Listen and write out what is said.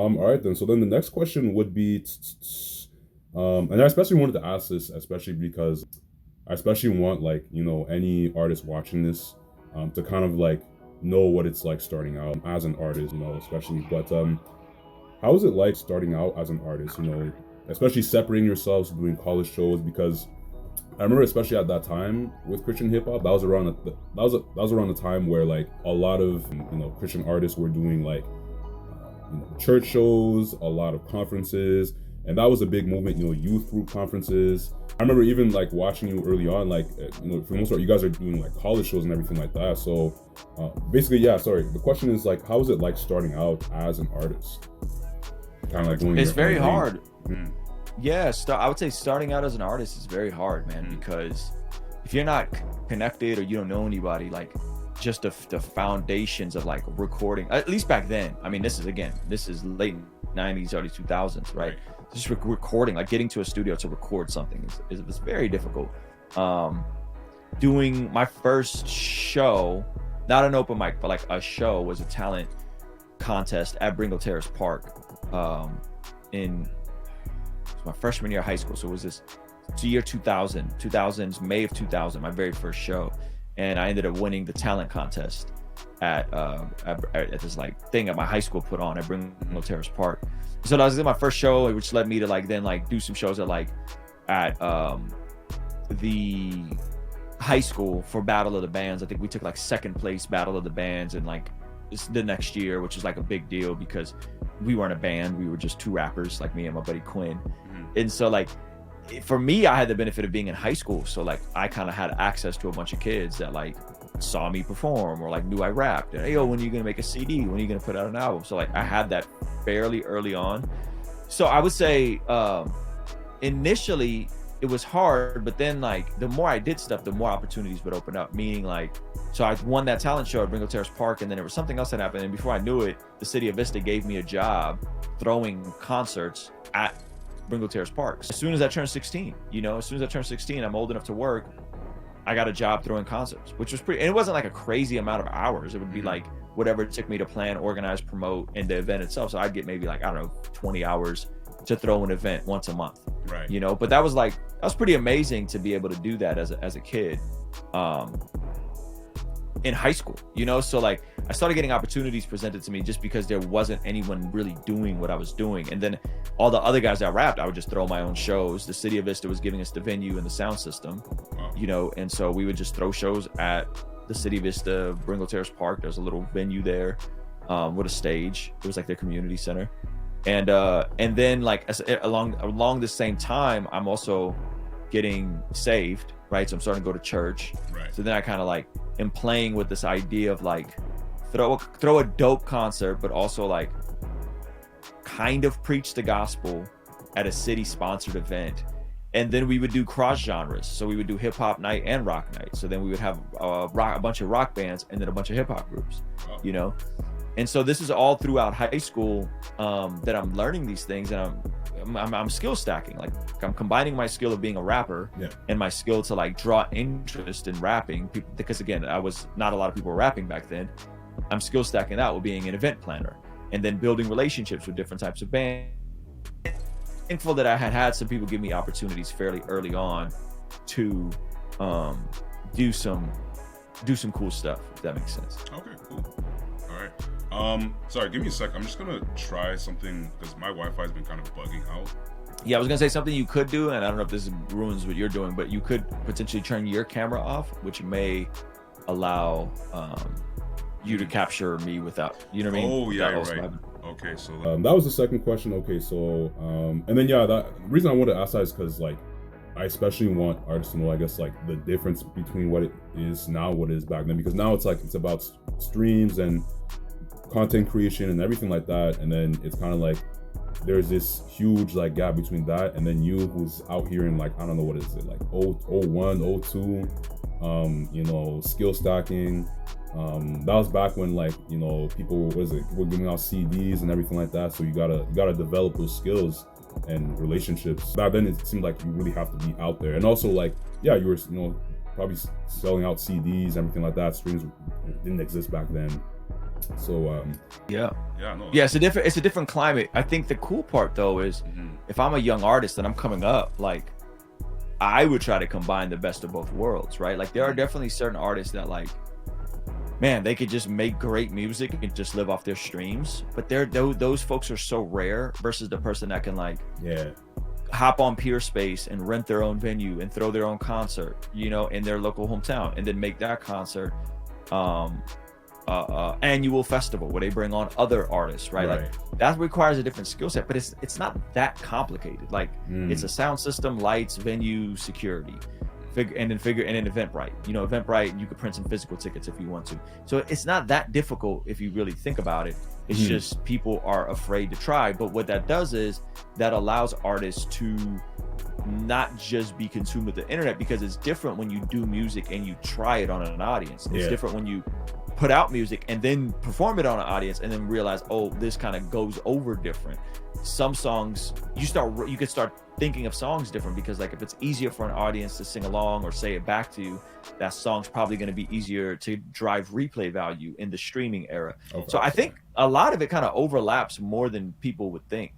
All right then. So then the next question would be, and I especially wanted to ask this, especially because I especially want like any artist watching this, to kind of like know what it's like starting out as an artist, especially. But how is it like starting out as an artist? Especially separating yourselves, doing college shows, because I remember, especially at that time with Christian hip hop, that was around the time where like a lot of Christian artists were doing like church shows, a lot of conferences, and that was a big movement. Youth group conferences. I remember even like watching you early on, like for the most part, you guys are doing like college shows and everything like that. So basically, yeah. Sorry, the question is like, how is it like starting out as an artist? Kind of like going. It's very hard. Mm. Yeah, I would say starting out as an artist is very hard, man, because if you're not connected or you don't know anybody, like just the foundations of like recording, at least back then. I mean, this is late 90s, early 2000s, right? Just recording, like getting to a studio to record something is very difficult. Doing my first show, not an open mic, but like a show, was a talent contest at Bringle Terrace Park in my freshman year of high school. So it was this year 2000's May of 2000, my very first show, and I ended up winning the talent contest at this like thing at my high school put on at Bringle Terrace Park. So that was my first show, which led me to like then like do some shows at the high school for Battle of the Bands. I think we took like second place Battle of the Bands, and like the next year, which was like a big deal because we weren't a band, we were just two rappers, like me and my buddy Quinn. And so like for me, I had the benefit of being in high school, so like I kind of had access to a bunch of kids that like saw me perform or like knew I rapped, and hey, yo, when are you gonna make a CD, when are you gonna put out an album? So like I had that fairly early on. So I would say initially it was hard, but then like the more I did stuff, the more opportunities would open up. Meaning like, so I won that talent show at Bringle Terrace Park, and then there was something else that happened, and before I knew it, the city of Vista gave me a job throwing concerts at Bringle Terrace Park. As soon as I turned 16, I'm old enough to work, I got a job throwing concerts, which was pretty, and it wasn't like a crazy amount of hours. It would be like whatever it took me to plan, organize, promote, and the event itself. So I'd get maybe like, I don't know, 20 hours to throw an event once a month, right? But that was pretty amazing to be able to do that as a kid in high school, so like I started getting opportunities presented to me just because there wasn't anyone really doing what I was doing. And then all the other guys that rapped, I would just throw my own shows. The city of Vista was giving us the venue and the sound system. Wow. And so we would just throw shows at the city of Vista, Bringle Terrace Park. There's a little venue there with a stage. It was like their community center. And then like along the same time, I'm also getting saved, right? So I'm starting to go to church. Right. So then I kind of like am playing with this idea of like throw a dope concert, but also like kind of preach the gospel at a city sponsored event. And then we would do cross genres. So we would do hip hop night and rock night. So then we would have a bunch of rock bands and then a bunch of hip hop groups, And so this is all throughout high school that I'm learning these things, and I'm skill stacking. Like I'm combining my skill of being a rapper and my skill to like draw interest in rapping, because again, not a lot of people were rapping back then. I'm skill stacking that with being an event planner and then building relationships with different types of bands. Thankful that I had some people give me opportunities fairly early on to do some cool stuff, if that makes sense. Okay, cool. All right. Sorry, give me a sec. I'm just gonna try something because my Wi-Fi's been kind of bugging out. Yeah, I was gonna say something you could do, and I don't know if this ruins what you're doing, but you could potentially turn your camera off, which may allow you to capture me without, you know what I mean? Oh yeah, right. Okay, so that was the second question. Okay, so and then the reason I wanted to ask that is because like I especially want artists to know, I guess, like the difference between what it is now, what it is back then, because now it's like it's about streams and content creation and everything like that, and then it's kind of like there's this huge like gap between that and then you who's out here in like, I don't know, what is it, like 01, 02, skill stacking. That was back when like, people were giving out CDs and everything like that. So you gotta develop those skills and relationships. Back then it seemed like you really have to be out there. And also like, yeah, you were, probably selling out CDs, everything like that. Streams didn't exist back then. So Yeah. yeah, no. Yeah, it's a different climate. I think the cool part though is if I'm a young artist and I'm coming up, like I would try to combine the best of both worlds, right? Like there are definitely certain artists that like, man, they could just make great music and just live off their streams. But those folks are so rare versus the person that can like hop on Peer Space and rent their own venue and throw their own concert, you know, in their local hometown, and then make that concert annual festival where they bring on other artists, right? Like that requires a different skill set, but it's not that complicated. Like it's a sound system, lights, venue, security, and then Eventbrite. You know, Eventbrite, you could print some physical tickets if you want to. So it's not that difficult if you really think about it. It's just people are afraid to try. But what that does is that allows artists to not just be consumed with the internet, because it's different when you do music and you try it on an audience. It's different when you put out music and then perform it on an audience and then realize, oh, this kind of goes over different. Some songs you could start thinking of songs different, because like if it's easier for an audience to sing along or say it back to you, that song's probably going to be easier to drive replay value in the streaming era. So I think a lot of it kind of overlaps more than people would think.